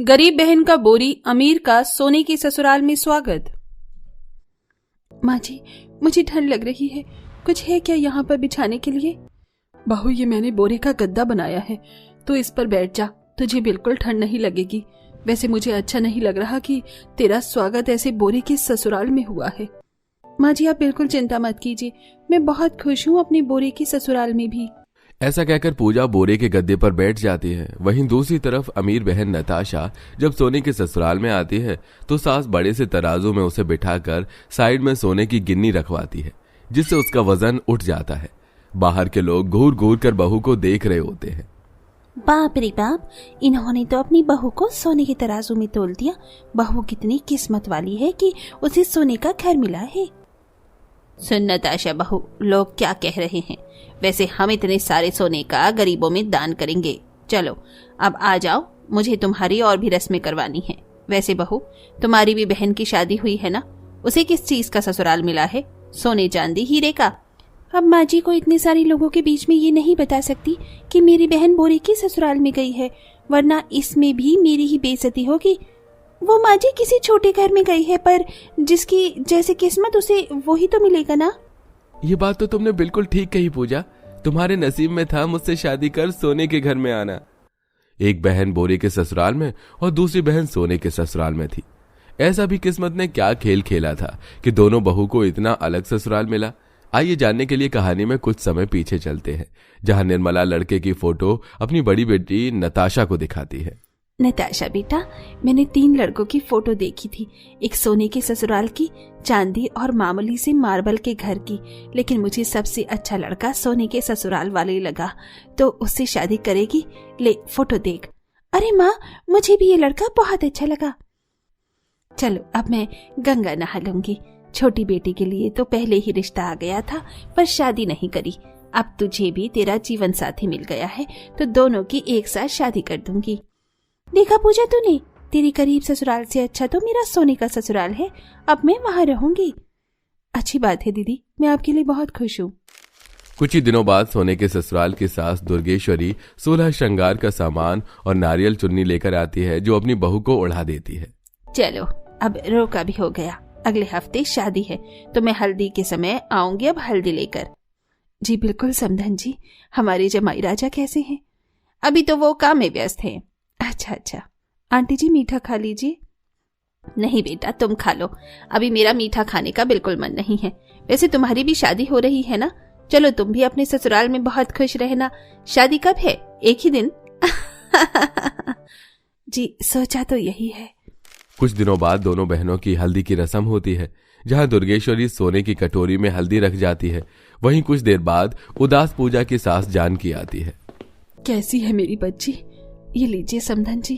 गरीब बहन का बोरी, अमीर का सोने के ससुराल में स्वागत। माँ जी, मुझे ठंड लग रही है, कुछ है क्या यहाँ पर बिछाने के लिए? बहू, ये मैंने बोरे का गद्दा बनाया है, तो इस पर बैठ जा, तुझे बिल्कुल ठंड नहीं लगेगी। वैसे मुझे अच्छा नहीं लग रहा कि तेरा स्वागत ऐसे बोरे के ससुराल में हुआ है। माँ जी, आप बिल्कुल चिंता मत कीजिए, मैं बहुत खुश हूँ अपने बोरे के ससुराल में भी। ऐसा कहकर पूजा बोरे के गद्दे पर बैठ जाती है। वहीं दूसरी तरफ अमीर बहन नताशा जब सोने के ससुराल में आती है तो सास बड़े से तराजू में उसे बिठाकर साइड में सोने की गिन्नी रखवाती है, जिससे उसका वजन उठ जाता है। बाहर के लोग घूर घूर कर बहू को देख रहे होते हैं। बाप रे बाप, इन्होंने तो अपनी बहू को सोने के तराजू में तोल दिया। बहू कितनी किस्मत वाली है कि उसे सोने का घर मिला है। सुन नताशा बहू, लोग क्या कह रहे हैं? वैसे हम इतने सारे सोने का गरीबों में दान करेंगे। चलो अब आ जाओ, मुझे तुम्हारी और भी रस्में करवानी है। वैसे बहू, तुम्हारी भी बहन की शादी हुई है ना, उसे किस चीज का ससुराल मिला है? सोने चांदी हीरे का? अब माँ जी को इतने सारे लोगों के बीच में ये नहीं बता सकती कि मेरी बहन बोरे के ससुराल में गई है, वरना इसमें भी मेरी ही बेइज्जती होगी। वो माँ जी किसी छोटे घर में गई है, पर जिसकी जैसे किस्मत उसे वही तो मिलेगा ना। ये बात तो तुमने बिल्कुल ठीक कही पूजा, तुम्हारे नसीब में था मुझसे शादी कर सोने के घर में आना। एक बहन बोरे के ससुराल में और दूसरी बहन सोने के ससुराल में थी। ऐसा भी किस्मत ने क्या खेल खेला था कि दोनों बहू को इतना अलग ससुराल मिला। आइए जानने के लिए कहानी में कुछ समय पीछे चलते हैं, जहां निर्मला लड़के की फोटो अपनी बड़ी बेटी नताशा को दिखाती है। नताशा बेटा, मैंने 3 लड़कों की फोटो देखी थी, एक सोने के ससुराल की, चांदी और मामूली से मार्बल के घर की, लेकिन मुझे सबसे अच्छा लड़का सोने के ससुराल वाले लगा, तो उससे शादी करेगी। ले फोटो देख। अरे माँ, मुझे भी ये लड़का बहुत अच्छा लगा। चलो अब मैं गंगा नहा लूंगी। छोटी बेटी के लिए तो पहले ही रिश्ता आ गया था, पर शादी नहीं करी। अब तुझे भी तेरा जीवन साथी मिल गया है, तो दोनों की एक साथ शादी कर दूंगी। देखा पूजा तूने, तेरे करीब ससुराल से अच्छा तो मेरा सोने का ससुराल है, अब मैं वहां रहूंगी। अच्छी बात है दीदी, मैं आपके लिए बहुत खुश हूँ। कुछ ही दिनों बाद सोने के ससुराल की सास दुर्गेश्वरी 16 श्रृंगार का सामान और नारियल चुन्नी लेकर आती है, जो अपनी बहू को ओढ़ा देती है। चलो अब रोका भी हो गया, अगले हफ्ते शादी है, तो मैं हल्दी के समय आऊंगी अब हल्दी लेकर। जी बिल्कुल समधन जी, हमारे जमाई राजा कैसे हैं? अभी तो वो काम में व्यस्त हैं। अच्छा, आंटी जी मीठा खा लीजिए। नहीं बेटा, तुम खा लो, अभी मेरा मीठा खाने का बिल्कुल मन नहीं है। वैसे तुम्हारी भी शादी हो रही है ना, चलो तुम भी अपने ससुराल में बहुत खुश रहना। शादी कब है? एक ही दिन? जी सोचा तो यही है। कुछ दिनों बाद दोनों बहनों की हल्दी की रस्म होती है, जहां दुर्गेश्वरी सोने की कटोरी में हल्दी रख जाती है। वहीं कुछ देर बाद उदास पूजा की सास जानकी आती है। कैसी है मेरी बच्ची? ये लीजिए समधन जी,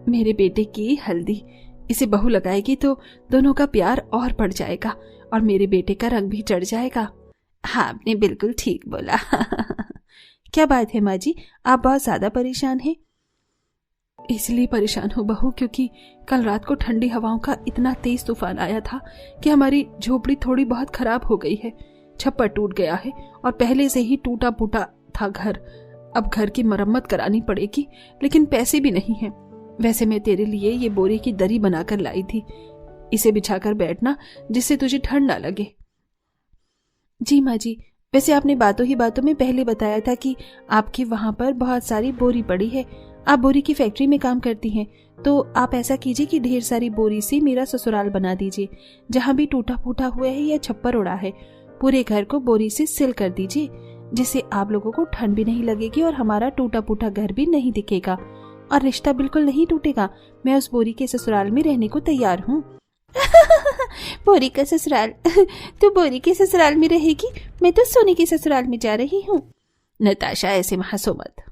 मेरे बेटे की हल्दी। इसे बहू लगाएगी तो दोनों का प्यार और बढ़ जाएगा और मेरे बेटे का रंग भी चढ़ जाएगा। हाँ, आपने बिल्कुल ठीक बोला। क्या बात है माँ जी, आप बहुत ज्यादा परेशान हैं? इसलिए परेशान हो बहू, क्योंकि कल रात को ठंडी हवाओं का इतना तेज तूफान आया था कि हमारी झोपड़ी थोड़ी बहुत खराब हो गई है। छप्पर टूट गया है और पहले से ही टूटा फूटा था घर। अब घर की मरम्मत करानी पड़ेगी, लेकिन पैसे भी नहीं हैं। वैसे मैं तेरे लिए ये बोरे की दरी बनाकर लाई थी, इसे बिछाकर बैठना जिससे तुझे ठंड ना लगे। जी माँ जी, वैसे आपने बातों ही बातों में पहले बताया था कि आपके वहां पर बहुत सारी बोरी पड़ी है। आप बोरी की फैक्ट्री में काम करती हैं, तो आप ऐसा कीजिए कि ढेर सारी बोरी से मेरा ससुराल बना दीजिए। जहां भी टूटा फूटा हुआ है या छप्पर उड़ा है, पूरे घर को बोरी से सिल कर दीजिए, जिससे आप लोगों को ठंड भी नहीं लगेगी और हमारा टूटा फूटा घर भी नहीं दिखेगा और रिश्ता बिल्कुल नहीं टूटेगा। मैं उस बोरी के ससुराल में रहने को तैयार हूँ। बोरी का ससुराल? तू बोरी के ससुराल में रहेगी? मैं तो सोने के ससुराल में जा रही हूँ। नताशा, ऐसे हंसो मत।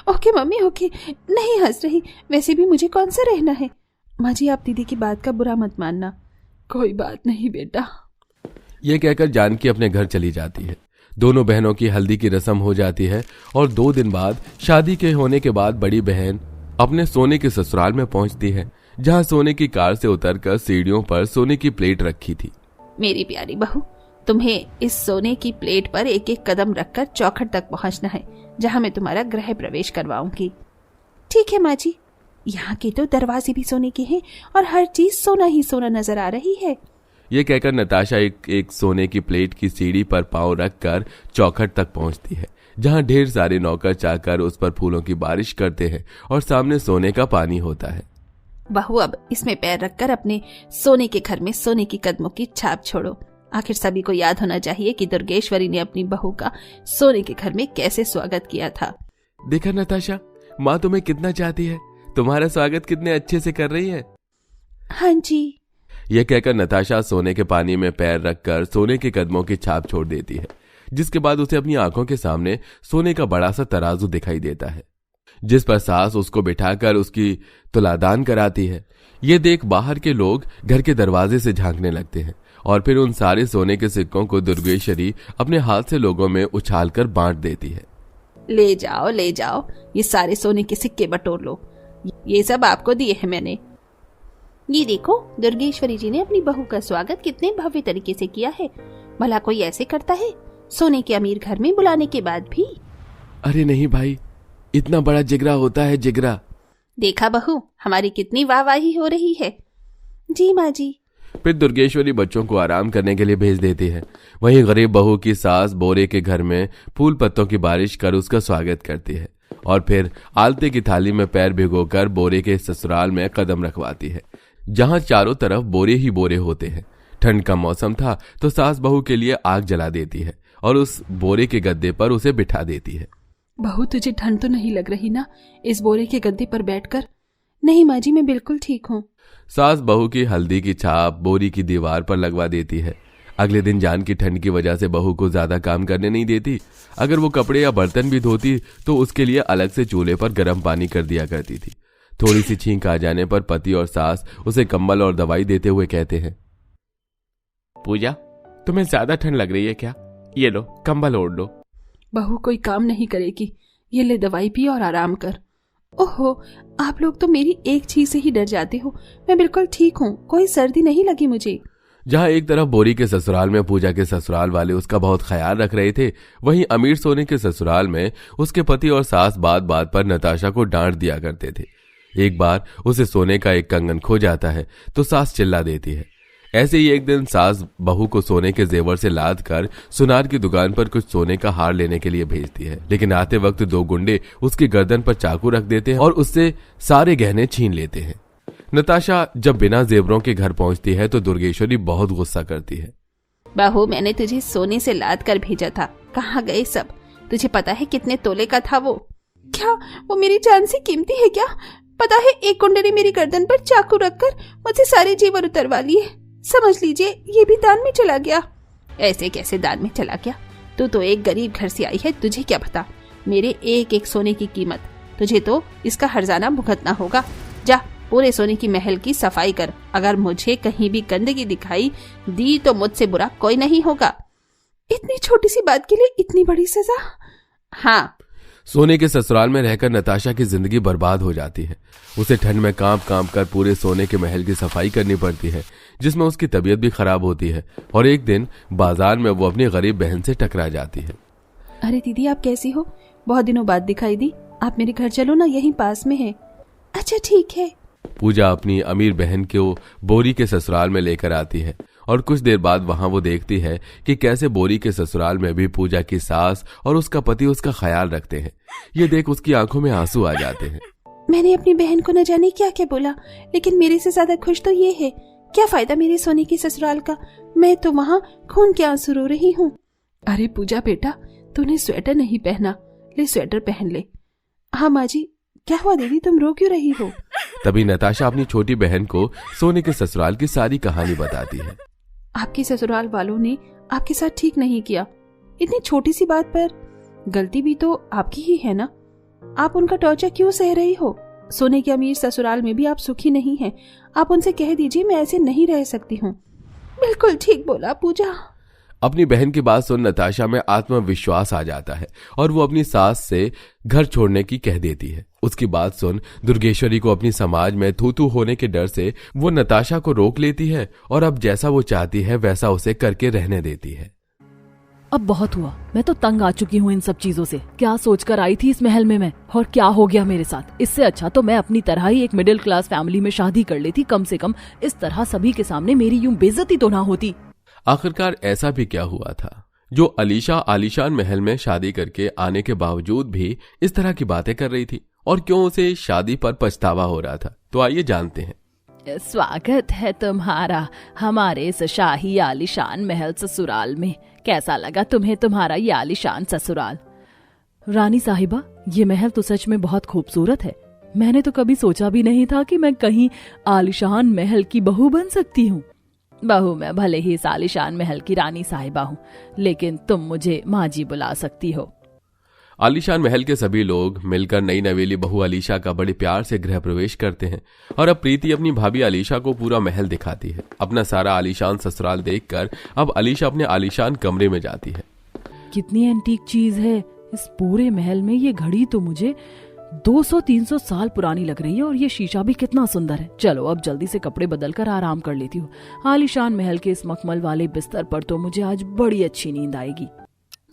ओके मम्मी ओके, नहीं हंस रही, वैसे भी मुझे कौन सा रहना है। माँ जी, आप दीदी की बात का बुरा मत मानना। कोई बात नहीं बेटा। ये कहकर जानकी अपने घर चली जाती है। दोनों बहनों की हल्दी की रस्म हो जाती है और 2 दिन बाद शादी के होने के बाद बड़ी बहन अपने सोने के ससुराल में पहुंचती है, जहां सोने की कार से उतरकर सीढ़ियों पर सोने की प्लेट रखी थी। मेरी प्यारी बहू, तुम्हें इस सोने की प्लेट पर एक एक कदम रखकर चौखट तक पहुंचना है, जहां मैं तुम्हारा गृह प्रवेश करवाऊंगी। ठीक है माँ जी। यहाँ के तो दरवाजे भी सोने के हैं और हर चीज सोना ही सोना नजर आ रही है। ये कहकर नताशा एक सोने की प्लेट की सीढ़ी पर पांव रखकर चौखट तक पहुंचती है, जहां ढेर सारे नौकर चाकर उस पर फूलों की बारिश करते हैं और सामने सोने का पानी होता है। बहू, अब इसमें पैर रखकर अपने सोने के घर में सोने की कदमों की छाप छोड़ो। आखिर सभी को याद होना चाहिए कि दुर्गेश्वरी ने अपनी बहू का सोने के घर में कैसे स्वागत किया था। देखा नताशा, माँ तुम्हें कितना चाहती है, तुम्हारा स्वागत कितने अच्छे से कर रही है। हाँ जी। यह कहकर नताशा सोने के पानी में पैर रखकर सोने के कदमों की छाप छोड़ देती है, जिसके बाद उसे अपनी आंखों के सामने सोने का बड़ा सा तराजू दिखाई देता है, जिस पर सास उसको बिठाकर उसकी तुलादान कराती है। ये देख बाहर के लोग घर के दरवाजे से झांकने लगते हैं और फिर उन सारे सोने के सिक्कों को दुर्गेश्वरी अपने हाथ से लोगों में उछालकर बांट देती है। ले जाओ ले जाओ, ये सारे सोने के सिक्के बटोर लो, ये सब आपको दिए हैं मैंने। ये देखो, दुर्गेश्वरी जी ने अपनी बहू का स्वागत कितने भव्य तरीके से किया है। भला कोई ऐसे करता है सोने के अमीर घर में बुलाने के बाद भी? अरे नहीं भाई, इतना बड़ा जिगरा होता है, जिगरा। देखा बहू, हमारी कितनी वाहवाही हो रही है। जी माँ जी। फिर दुर्गेश्वरी बच्चों को आराम करने के लिए भेज देती है। वहीं गरीब बहू की सास बोरे के घर में फूल पत्तों की बारिश कर उसका स्वागत करती है और फिर आलते की थाली में पैर भिगोकर बोरे के ससुराल में कदम रखवाती है, जहां चारों तरफ बोरे ही बोरे होते हैं। ठंड का मौसम था तो सास बहू के लिए आग जला देती है और उस बोरे के गद्दे पर उसे बिठा देती है। बहू, तुझे ठंड तो नहीं लग रही ना इस बोरे के गद्दे पर बैठकर? नहीं माँ जी, मैं बिल्कुल ठीक हूँ। सास बहू की हल्दी की छाप बोरी की दीवार पर लगवा देती है। अगले दिन जान की ठंड की वजह से बहू को ज्यादा काम करने नहीं देती। अगर वो कपड़े या बर्तन भी धोती तो उसके लिए अलग से चूल्हे पर गर्म पानी कर दिया करती थी। थोड़ी सी छींक आ जाने पर पति और सास उसे कंबल और दवाई देते हुए कहते हैं, पूजा, तुम्हें ज्यादा ठंड लग रही है क्या? ये लो, कंबल ओढ़ लो। बहू कोई काम नहीं करेगी, ये ले दवाई पी और आराम कर। ओहो, आप लोग तो मेरी एक चीज से ही डर जाते हो। मैं बिल्कुल ठीक हूँ, कोई सर्दी नहीं लगी मुझे। जहाँ एक तरफ बोरी के ससुराल में पूजा के ससुराल वाले उसका बहुत ख्याल रख रहे थे, वहीं अमीर सोने के ससुराल में उसके पति और सास बात बात पर नताशा को डांट दिया करते थे। एक बार उसे सोने का एक कंगन खो जाता है तो सास चिल्ला देती है। ऐसे ही एक दिन सास बहू को सोने के जेवर से लाद कर सुनार की दुकान पर कुछ सोने का हार लेने के लिए भेजती है, लेकिन आते वक्त दो गुंडे उसकी गर्दन पर चाकू रख देते हैं और उससे सारे गहने छीन लेते हैं। नताशा जब बिना जेवरों के घर पहुंचती है तो दुर्गेश्वरी बहुत गुस्सा करती है। बहू, मैंने तुझे सोने से लाद कर भेजा था, कहाँ गए सब? तुझे पता है कितने तोले का था वो? क्या वो मेरी जान से कीमती है क्या? पता है, एक गुंडे ने मेरी गर्दन पर चाकू रखकर मुझसे सारे जेवर उतरवा लिए। समझ लीजिए ये भी दान में चला गया। ऐसे कैसे दान में चला गया? तू तो एक गरीब घर से आई है, तुझे क्या पता मेरे एक एक सोने की कीमत? तुझे तो इसका हर्जाना भुगतना होगा। जा, पूरे सोने की महल की सफाई कर। अगर मुझे कहीं भी गंदगी दिखाई दी तो मुझसे बुरा कोई नहीं होगा। इतनी छोटी सी बात के लिए इतनी बड़ी सजा? हाँ। सोने के ससुराल में रहकर नताशा की जिंदगी बर्बाद हो जाती है। उसे ठंड में कांप कांप कर पूरे सोने के महल की सफाई करनी पड़ती है, जिसमें उसकी तबीयत भी खराब होती है। और एक दिन बाजार में वो अपनी गरीब बहन से टकरा जाती है। अरे दीदी, आप कैसी हो? बहुत दिनों बाद दिखाई दी। आप मेरे घर चलो ना, यहीं पास में है। अच्छा ठीक है। पूजा अपनी अमीर बहन को बोरी के ससुराल में लेकर आती है और कुछ देर बाद वहां वो देखती है कि कैसे बोरी के ससुराल में भी पूजा की सास और उसका पति उसका ख्याल रखते हैं। ये देख उसकी आंखों में आंसू आ जाते हैं। मैंने अपनी बहन को न जाने क्या क्या बोला, लेकिन मेरे से ज्यादा खुश तो ये है। क्या फायदा मेरे सोने के ससुराल का? मैं तो वहाँ खून के आंसू रो रही हूँ। अरे पूजा बेटा, तूने स्वेटर नहीं पहना, ले स्वेटर पहन ले। हाँ माँ जी। क्या हुआ दीदी, तुम रो क्यों रही हो? तभी नताशा अपनी छोटी बहन को सोने के ससुराल की सारी कहानी बताती है। आपके ससुराल वालों ने आपके साथ ठीक नहीं किया। इतनी छोटी सी बात पर गलती भी तो आपकी ही है ना? आप उनका टॉर्चर क्यों सह रही हो? सोने के अमीर ससुराल में भी आप सुखी नहीं हैं। आप उनसे कह दीजिए मैं ऐसे नहीं रह सकती हूँ। बिल्कुल ठीक बोला पूजा। अपनी बहन की बात सुन नताशा में आत्मविश्वास आ जाता है और वो अपनी सास से घर छोड़ने की कह देती है। उसकी बात सुन दुर्गेश्वरी को अपनी समाज में थू-थू होने के डर से वो नताशा को रोक लेती है और अब जैसा वो चाहती है वैसा उसे करके रहने देती है। अब बहुत हुआ, मैं तो तंग आ चुकी हूँ इन सब चीजों से। क्या सोचकर आई थी इस महल में मैं, और क्या हो गया मेरे साथ। इससे अच्छा तो मैं अपनी तरह ही एक मिडिल क्लास फैमिली में शादी कर लेती, कम से कम इस तरह सभी के सामने मेरी यूं बेइज्जती तो ना होती। आखिरकार ऐसा भी क्या हुआ था जो अलीशा आलीशान महल में शादी करके आने के बावजूद भी इस तरह की बातें कर रही थी, और क्यों उसे शादी पर पछतावा हो रहा था? तो आइए जानते हैं। स्वागत है तुम्हारा हमारे इस शाही आलीशान महल ससुराल में। कैसा लगा तुम्हें तुम्हारा ये आलीशान ससुराल? रानी साहिबा, ये महल तो सच में बहुत खूबसूरत है। मैंने तो कभी सोचा भी नहीं था कि मैं कहीं आलीशान महल की बहू बन सकती हूँ। बहू मैं भले ही इस आलीशान महल की रानी साहिबा हूँ, लेकिन तुम मुझे माँ जी बुला सकती हो। आलीशान महल के सभी लोग मिलकर नई नवेली बहू अलीशा का बड़े प्यार से गृह प्रवेश करते हैं, और अब प्रीति अपनी भाभी अलीशा को पूरा महल दिखाती है। अपना सारा आलीशान ससुराल देखकर अब अलीशा अपने आलीशान कमरे में जाती है। कितनी एंटीक चीज है इस पूरे महल में। ये घड़ी तो मुझे 200-300 साल पुरानी लग रही है, और ये शीशा भी कितना सुंदर है। चलो अब जल्दी से कपड़े बदलकर आराम कर लेती हूँ। आलीशान महल के इस मखमल वाले बिस्तर पर तो मुझे आज बड़ी अच्छी नींद आएगी।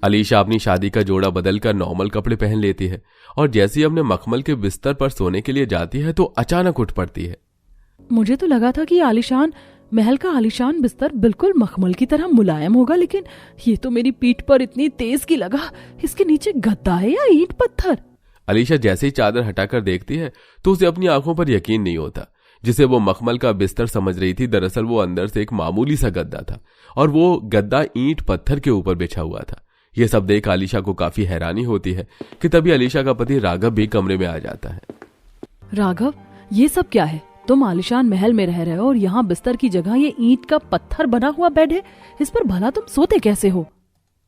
अलीशा अपनी शादी का जोड़ा बदलकर नॉर्मल कपड़े पहन लेती है, और जैसे ही अपने मखमल के बिस्तर पर सोने के लिए जाती है तो अचानक उठ पड़ती है। मुझे तो लगा था कि आलीशान महल का आलीशान बिस्तर बिल्कुल मखमल की तरह मुलायम होगा, लेकिन ये तो मेरी पीठ पर इतनी तेज की लगा। इसके नीचे गद्दा है या ईंट पत्थर? अलीशा जैसे ही चादर हटाकर देखती है तो उसे अपनी आंखों पर यकीन नहीं होता। जिसे वो मखमल का बिस्तर समझ रही थी, दरअसल वो अंदर से एक मामूली सा गद्दा था, और वो गद्दा ईंट पत्थर के ऊपर बिछा हुआ था। ये सब देख अलीशा को काफी हैरानी होती है कि तभी अलीशा का पति राघव भी कमरे में आ जाता है। राघव, ये सब क्या है? तुम आलीशान महल में रह रहे हो और यहाँ बिस्तर की जगह ये ईंट का पत्थर बना हुआ बेड है। इस पर भला तुम सोते कैसे हो?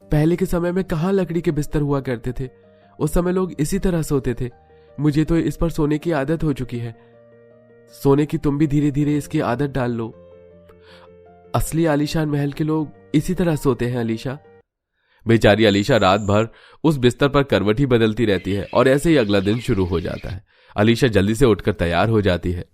पहले के समय में कहाँ लकड़ी के बिस्तर हुआ करते थे, उस समय लोग इसी तरह सोते थे। मुझे तो इस पर सोने की आदत हो चुकी है। सोने की तुम भी धीरे धीरे इसकी आदत डाल लो। असली आलीशान महल के लोग इसी तरह सोते हैं अलीशा। बेचारी अलीशा रात भर उस बिस्तर पर करवट ही बदलती रहती है, और ऐसे ही अगला दिन शुरू हो जाता है। अलीशा जल्दी से उठकर तैयार हो जाती है।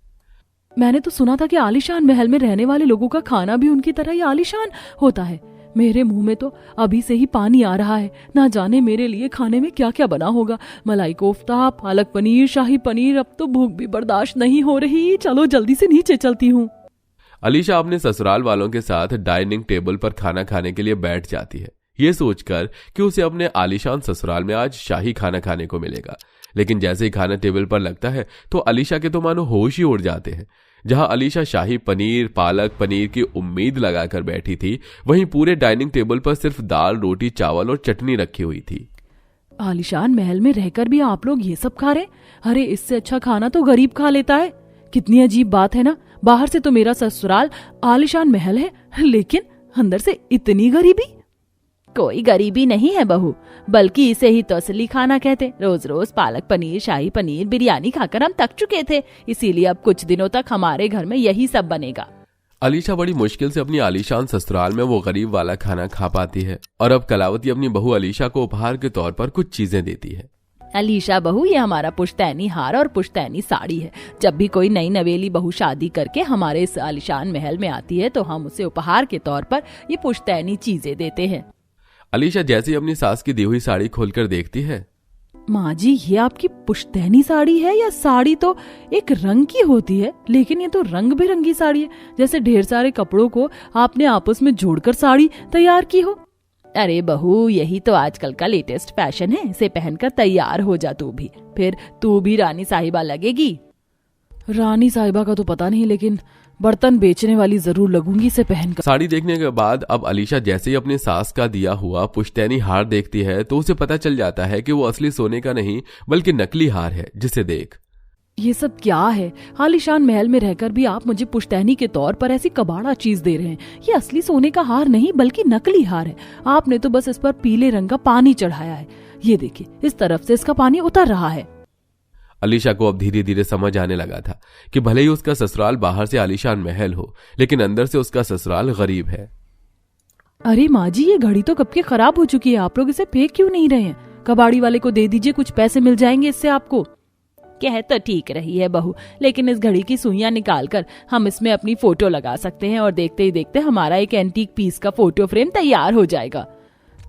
मैंने तो सुना था कि आलीशान महल में रहने वाले लोगों का खाना भी उनकी तरह ही आलीशान होता है। मेरे मुंह में तो अभी से ही पानी आ रहा है। ना जाने मेरे लिए खाने में क्या क्या बना होगा। मलाई कोफ्ता, पालक पनीर, शाही पनीर। अब तो भूख भी बर्दाश्त नहीं हो रही। चलो जल्दी से नीचे चलती हूँ। अलीशा अपने ससुराल वालों के साथ डाइनिंग टेबल पर खाना खाने के लिए बैठ जाती है, ये सोचकर कि उसे अपने आलीशान ससुराल में आज शाही खाना खाने को मिलेगा। लेकिन जैसे ही खाना टेबल पर लगता है तो अलीशा के तो मानो होश ही उड़ जाते हैं। जहां अलीशा शाही पनीर, पालक पनीर की उम्मीद लगाकर बैठी थी, वहीं पूरे डाइनिंग टेबल पर सिर्फ दाल, रोटी, चावल और चटनी रखी हुई थी। आलीशान महल में रहकर भी आप लोग ये सब खा रहे? अरे इससे अच्छा खाना तो गरीब खा लेता है। कितनी अजीब बात है ना। बाहर से तो मेरा ससुराल आलीशान महल है, लेकिन अंदर से इतनी गरीबी। कोई गरीबी नहीं है बहू, बल्कि इसे ही तो असली खाना कहते। रोज रोज पालक पनीर, शाही पनीर, बिरयानी खाकर हम थक चुके थे, इसीलिए अब कुछ दिनों तक हमारे घर में यही सब बनेगा। अलीशा बड़ी मुश्किल से अपनी आलीशान ससुराल में वो गरीब वाला खाना खा पाती है, और अब कलावती अपनी बहू अलीशा को उपहार के तौर पर कुछ चीजें देती है। अलीशा बहू, ये हमारा पुश्तैनी हार और पुश्तैनी साड़ी है। जब भी कोई नई नवेली बहू शादी करके हमारे इस आलीशान महल में आती है तो हम उसे उपहार के तौर पर ये पुश्तैनी चीजें देते हैं। अलीशा जैसे ही अपनी सास की दी हुई साड़ी खोलकर देखती है। माँ जी, ये आपकी पुश्तैनी साड़ी है? या साड़ी तो एक रंग की होती है, लेकिन ये तो रंग बिरंगी साड़ी है, जैसे ढेर सारे कपड़ों को आपने आपस में जोड़कर साड़ी तैयार की हो। अरे बहू, यही तो आजकल का लेटेस्ट फैशन है। इसे पहनकर तैयार हो जा तू भी, फिर तू भी रानी साहिबा लगेगी। रानी साहिबा का तो पता नहीं, लेकिन बर्तन बेचने वाली जरूर लगूंगी इसे पहनकर। साड़ी देखने के बाद अब अलीशा जैसे ही अपनी सास का दिया हुआ पुश्तैनी हार देखती है तो उसे पता चल जाता है कि वो असली सोने का नहीं बल्कि नकली हार है। जिसे देख ये सब क्या है? आलीशान महल में रहकर भी आप मुझे पुश्तैनी के तौर पर ऐसी कबाड़ा चीज दे रहे हैं। ये असली सोने का हार नहीं बल्कि नकली हार है। आपने तो बस इस पर पीले रंग का पानी चढ़ाया है। ये देखिए, इस तरफ से इसका पानी उतर रहा है। अलीशा को अब धीरे धीरे समझ आने लगा था कि भले ही उसका ससुराल बाहर से आलीशान महल हो, लेकिन अंदर से उसका ससुराल गरीब है। अरे माँ जी, ये घड़ी तो कब की खराब हो चुकी है। आप लोग इसे फेंक क्यों नहीं रहे हैं? कबाड़ी वाले को दे दीजिए, कुछ पैसे मिल जाएंगे इससे आपको। कह तो ठीक रही है बहू, लेकिन इस घड़ी की सुइयां निकालकर हम इसमें अपनी फोटो लगा सकते हैं और देखते ही देखते हमारा एक एंटीक पीस का फोटो फ्रेम तैयार हो जाएगा।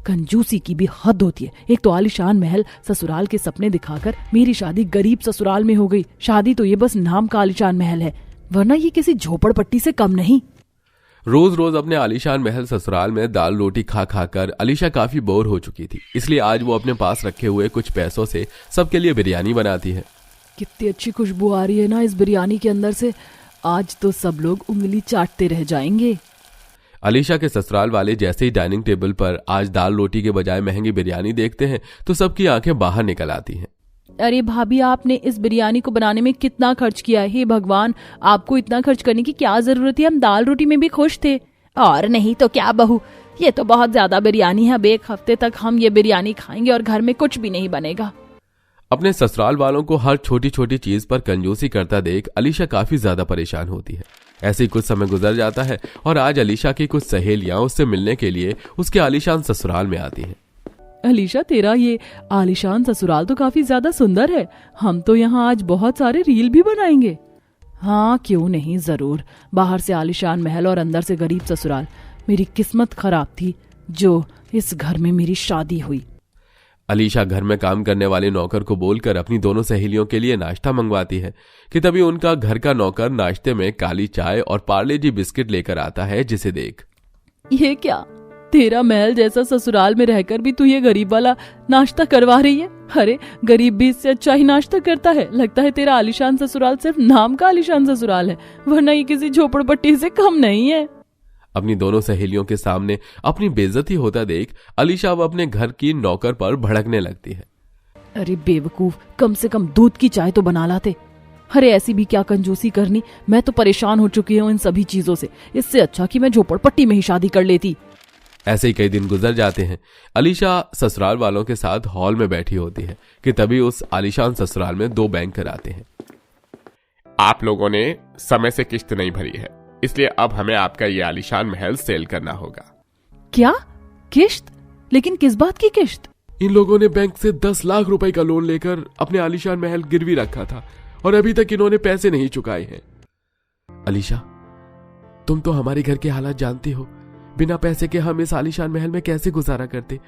कंजूसी की भी हद होती है। एक तो आलीशान महल ससुराल के सपने दिखाकर मेरी शादी गरीब ससुराल में हो गई। शादी तो ये बस नाम का आलीशान महल है, वरना ये किसी झोपड़पट्टी से कम नहीं। रोज रोज अपने आलीशान महल ससुराल में दाल रोटी खा खाकर अलीशा काफी बोर हो चुकी थी, इसलिए आज वो अपने पास रखे हुए कुछ पैसों से सबके लिए बिरयानी बनाती है। कितनी अच्छी खुशबू आ रही है ना इस बिरयानी के अंदर से, आज तो सब लोग उंगली चाटते रह जाएंगे। अलीशा के ससुराल वाले जैसे ही डाइनिंग टेबल पर आज दाल रोटी के बजाय महंगी बिरयानी देखते हैं तो सबकी आंखें बाहर निकल आती हैं। अरे भाभी, आपने इस बिरयानी को बनाने में कितना खर्च किया है? हे भगवान, आपको इतना खर्च करने की क्या जरूरत है? हम दाल रोटी में भी खुश थे। और नहीं तो क्या बहू, ये तो बहुत ज्यादा बिरयानी है। अब एक हफ्ते तक हम ये बिरयानी खाएंगे और घर में कुछ भी नहीं बनेगा। अपने ससुराल वालों को हर छोटी छोटी चीज पर कंजूसी करता देख अलीशा काफी ज्यादा परेशान होती है। ऐसे ही कुछ समय गुजर जाता है और आज अलीशा की कुछ सहेलियां उससे मिलने के लिए उसके आलीशान ससुराल में आती हैं। अलीशा, तेरा ये आलीशान ससुराल तो काफी ज्यादा सुंदर है। हम तो यहाँ आज बहुत सारे रील भी बनाएंगे। हाँ, क्यों नहीं, जरूर। बाहर से आलीशान महल और अंदर से गरीब ससुराल। मेरी किस्मत खराब थी जो इस घर में मेरी शादी हुई। अलीशा घर में काम करने वाले नौकर को बोलकर अपनी दोनों सहेलियों के लिए नाश्ता मंगवाती है कि तभी उनका घर का नौकर नाश्ते में काली चाय और पार्ले जी बिस्किट लेकर आता है, जिसे देख ये क्या, तेरा महल जैसा ससुराल में रहकर भी तू ये गरीब वाला नाश्ता करवा रही है? अरे गरीब भी इससे अच्छा ही नाश्ता करता है। लगता है तेरा आलीशान ससुराल सिर्फ नाम का आलीशान ससुराल है, वरना ये किसी झोपड़पट्टी से कम नहीं है। अपनी दोनों सहेलियों के सामने अपनी बेइज्जती होता देख अलीशा अब अपने घर की नौकर पर भड़कने लगती है। अरे बेवकूफ, कम से कम दूध की चाय तो बना लाते। अरे ऐसी भी क्या कंजूसी करनी, मैं तो परेशान हो चुकी हूँ इन सभी चीजों से। इससे अच्छा कि मैं झोपड़पट्टी में ही शादी कर लेती। ऐसे ही कई दिन गुजर जाते हैं। अलीशा ससुराल वालों के साथ हॉल में बैठी होती है कि तभी उस आलीशान ससुराल में दो बैंकर आते हैं। आप लोगों ने समय से किस्त नहीं भरी है, इसलिए अब हमें आपका ये आलीशान महल सेल करना होगा। क्या किश्त? लेकिन किस बात की किश्त? इन लोगों ने बैंक से 10 लाख रुपए का लोन लेकर अपने आलीशान महल गिरवी रखा था और अभी तक इन्होंने पैसे नहीं चुकाए हैं। अलीशा, तुम तो हमारे घर के हालात जानती हो। बिना पैसे के हम इस आलीशान महल में कैसे गुजारा करते,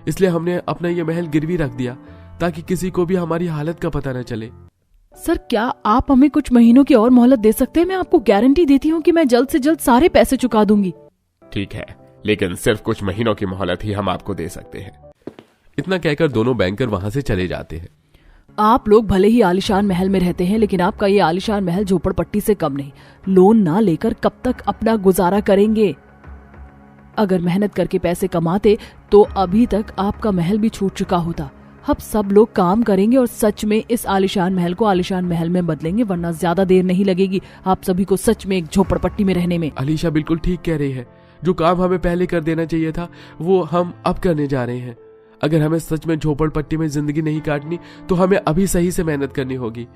इसलिए हमने अपना ये महल गिरवी रख दिया ताकि किसी को भी हमारी हालत का पता न चले। सर, क्या आप हमें कुछ महीनों की और मोहलत दे सकते हैं? मैं आपको गारंटी देती हूँ कि मैं जल्द से जल्द सारे पैसे चुका दूंगी। ठीक है, लेकिन सिर्फ कुछ महीनों की मोहलत ही हम आपको दे सकते हैं। इतना कहकर दोनों बैंकर वहां से चले जाते हैं। आप लोग भले ही आलीशान महल में रहते हैं, लेकिन आपका ये आलीशान महल झोपड़पट्टी से कम नहीं। लोन ना लेकर कब तक अपना गुजारा करेंगे? अगर मेहनत करके पैसे कमाते तो अभी तक आपका महल भी छूट चुका होता। अब सब लोग काम करेंगे और सच में इस आलीशान महल को आलीशान महल में बदलेंगे, वरना ज्यादा देर नहीं लगेगी आप सभी को सच में एक झोपड़पट्टी में रहने में। अलीशा बिल्कुल ठीक कह रही है। जो काम हमें पहले कर देना चाहिए था वो हम अब करने जा रहे हैं। अगर हमें सच में झोपड़पट्टी में जिंदगी नहीं काटनी तो हमें अभी सही से मेहनत करनी होगी।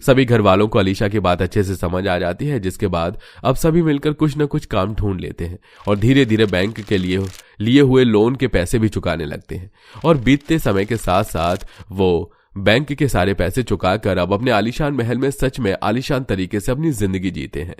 सभी घर वालों को अलीशा की बात अच्छे से समझ आ जाती है, जिसके बाद अब सभी मिलकर कुछ न कुछ काम ढूंढ लेते हैं और धीरे धीरे बैंक के लिए हुए लोन के पैसे भी चुकाने लगते हैं। और बीतते समय के साथ साथ वो बैंक के सारे पैसे चुकाकर अब अपने आलीशान महल में सच में आलीशान तरीके से अपनी जिंदगी जीते हैं।